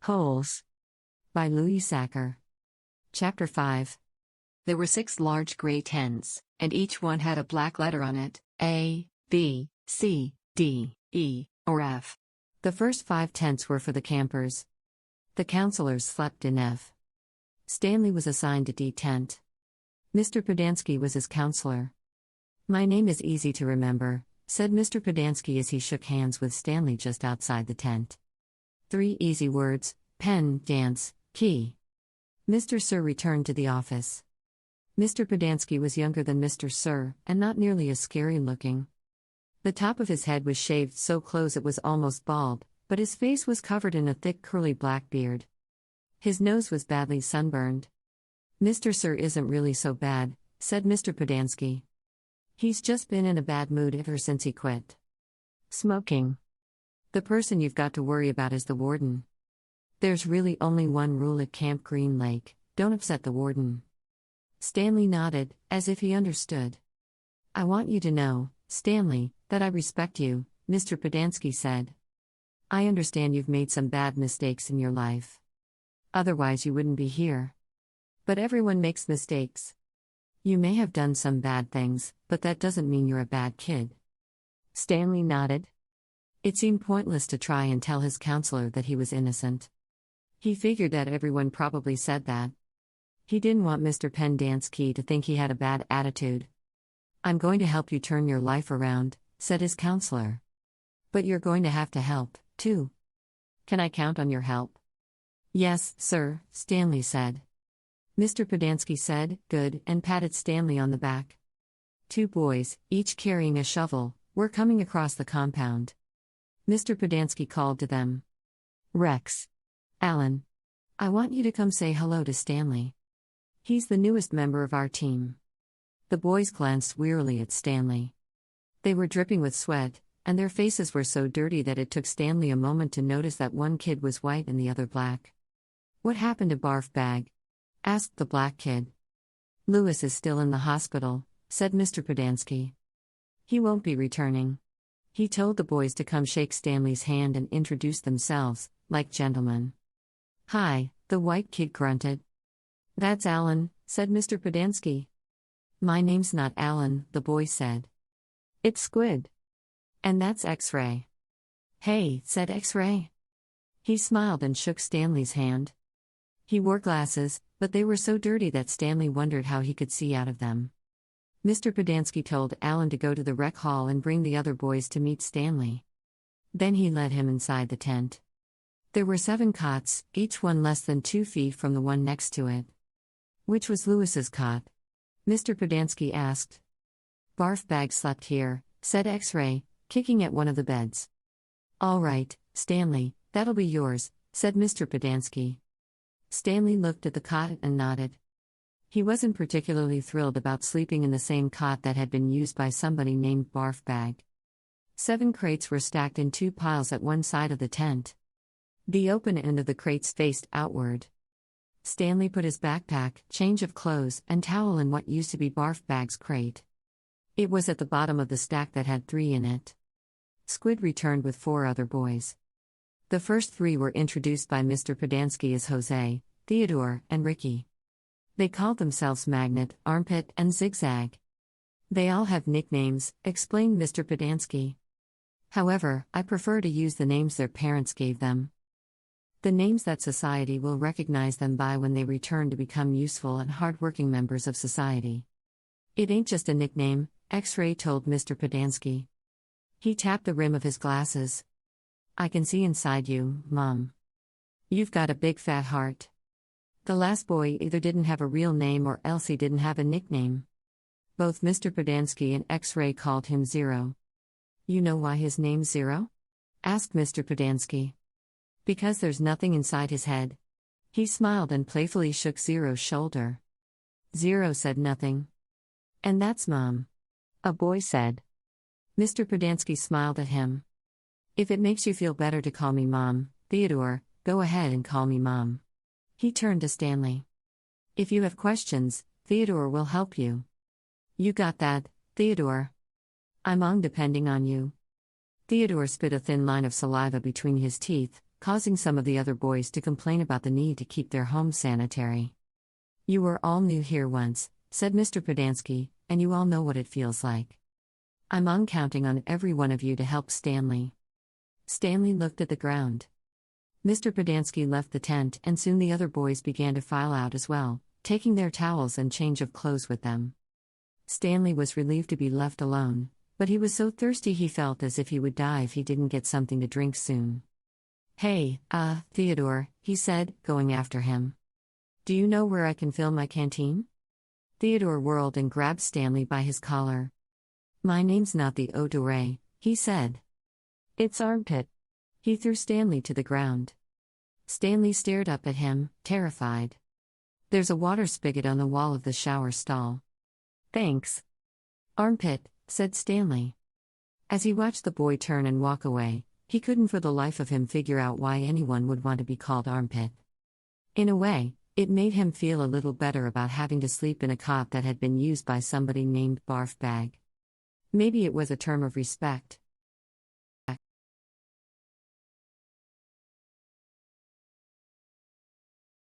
Holes. By Sachar. Chapter 5. There were 6 large gray tents, and each one had a black letter on it: A, B, C, D, E, or F. The first 5 tents were for the campers. The counselors slept in F. Stanley was assigned to D tent. Mr. Podansky was his counselor. "My name is easy to remember," said Mr. Podansky as he shook hands with Stanley just outside the tent. 3 easy words: pen, dance, key. Mr. Sir returned to the office. Mr. Podansky was younger than Mr. Sir, and not nearly as scary-looking. The top of his head was shaved so close it was almost bald, but his face was covered in a thick curly black beard. His nose was badly sunburned. "Mr. Sir isn't really so bad," said Mr. Podansky. "He's just been in a bad mood ever since he quit smoking. The person you've got to worry about is the warden. There's really only one rule at Camp Green Lake: don't upset the warden." Stanley nodded, as if he understood. "I want you to know, Stanley, that I respect you," Mr. Podansky said. "I understand you've made some bad mistakes in your life. Otherwise you wouldn't be here. But everyone makes mistakes. You may have done some bad things, but that doesn't mean you're a bad kid." Stanley nodded. It seemed pointless to try and tell his counselor that he was innocent. He figured that everyone probably said that. He didn't want Mr. Podansky to think he had a bad attitude. "I'm going to help you turn your life around," said his counselor. "But you're going to have to help, too. Can I count on your help?" "Yes, sir," Stanley said. Mr. Podansky said, "Good," and patted Stanley on the back. 2 boys, each carrying a shovel, were coming across the compound. Mr. Podansky called to them. "Rex. Alan. I want you to come say hello to Stanley. He's the newest member of our team." The boys glanced wearily at Stanley. They were dripping with sweat, and their faces were so dirty that it took Stanley a moment to notice that one kid was white and the other black. "What happened to Barf Bag?" asked the black kid. "Lewis is still in the hospital," said Mr. Podansky. "He won't be returning." He told the boys to come shake Stanley's hand and introduce themselves, like gentlemen. "Hi," the white kid grunted. "That's Alan," said Mr. Podansky. "My name's not Alan," the boy said. "It's Squid. And that's X-Ray." "Hey," said X-Ray. He smiled and shook Stanley's hand. He wore glasses, but they were so dirty that Stanley wondered how he could see out of them. Mr. Podansky told Alan to go to the rec hall and bring the other boys to meet Stanley. Then he led him inside the tent. There were 7 cots, each one less than 2 feet from the one next to it. "Which was Lewis's cot?" Mr. Podansky asked. "Barf Bag slept here," said X-Ray, kicking at one of the beds. "All right, Stanley, that'll be yours," said Mr. Podansky. Stanley looked at the cot and nodded. He wasn't particularly thrilled about sleeping in the same cot that had been used by somebody named Barf Bag. 7 crates were stacked in 2 piles at one side of the tent. The open end of the crates faced outward. Stanley put his backpack, change of clothes, and towel in what used to be Barf Bag's crate. It was at the bottom of the stack that had 3 in it. Squid returned with 4 other boys. The first 3 were introduced by Mr. Podansky as Jose, Theodore, and Ricky. They called themselves Magnet, Armpit, and Zigzag. "They all have nicknames," explained Mr. Podansky. "However, I prefer to use the names their parents gave them. The names that society will recognize them by when they return to become useful and hard-working members of society." "It ain't just a nickname," X-Ray told Mr. Podansky. He tapped the rim of his glasses. "I can see inside you, Mom. You've got a big fat heart." The last boy either didn't have a real name or else he didn't have a nickname. Both Mr. Podansky and X-Ray called him Zero. "You know why his name's Zero?" asked Mr. Podansky. "Because there's nothing inside his head." He smiled and playfully shook Zero's shoulder. Zero said nothing. "And that's Mom," a boy said. Mr. Podansky smiled at him. "If it makes you feel better to call me Mom, Theodore, go ahead and call me Mom." He turned to Stanley. "If you have questions, Theodore will help you." "You got that, Theodore. I'm depending on you." Theodore spit a thin line of saliva between his teeth, causing some of the other boys to complain about the need to keep their homes sanitary. "You were all new here once," said Mr. Podansky, "and you all know what it feels like. I'm counting on every one of you to help Stanley." Stanley looked at the ground. Mr. Podansky left the tent, and soon the other boys began to file out as well, taking their towels and change of clothes with them. Stanley was relieved to be left alone, but he was so thirsty he felt as if he would die if he didn't get something to drink soon. "Hey, Theodore," he said, going after him. "Do you know where I can fill my canteen?" Theodore whirled and grabbed Stanley by his collar. "My name's not the Odore," he said. "It's Armpit." He threw Stanley to the ground. Stanley stared up at him, terrified. "There's a water spigot on the wall of the shower stall." "Thanks." "Armpit," said Stanley. As he watched the boy turn and walk away, he couldn't for the life of him figure out why anyone would want to be called Armpit. In a way, it made him feel a little better about having to sleep in a cot that had been used by somebody named Barf Bag. Maybe it was a term of respect.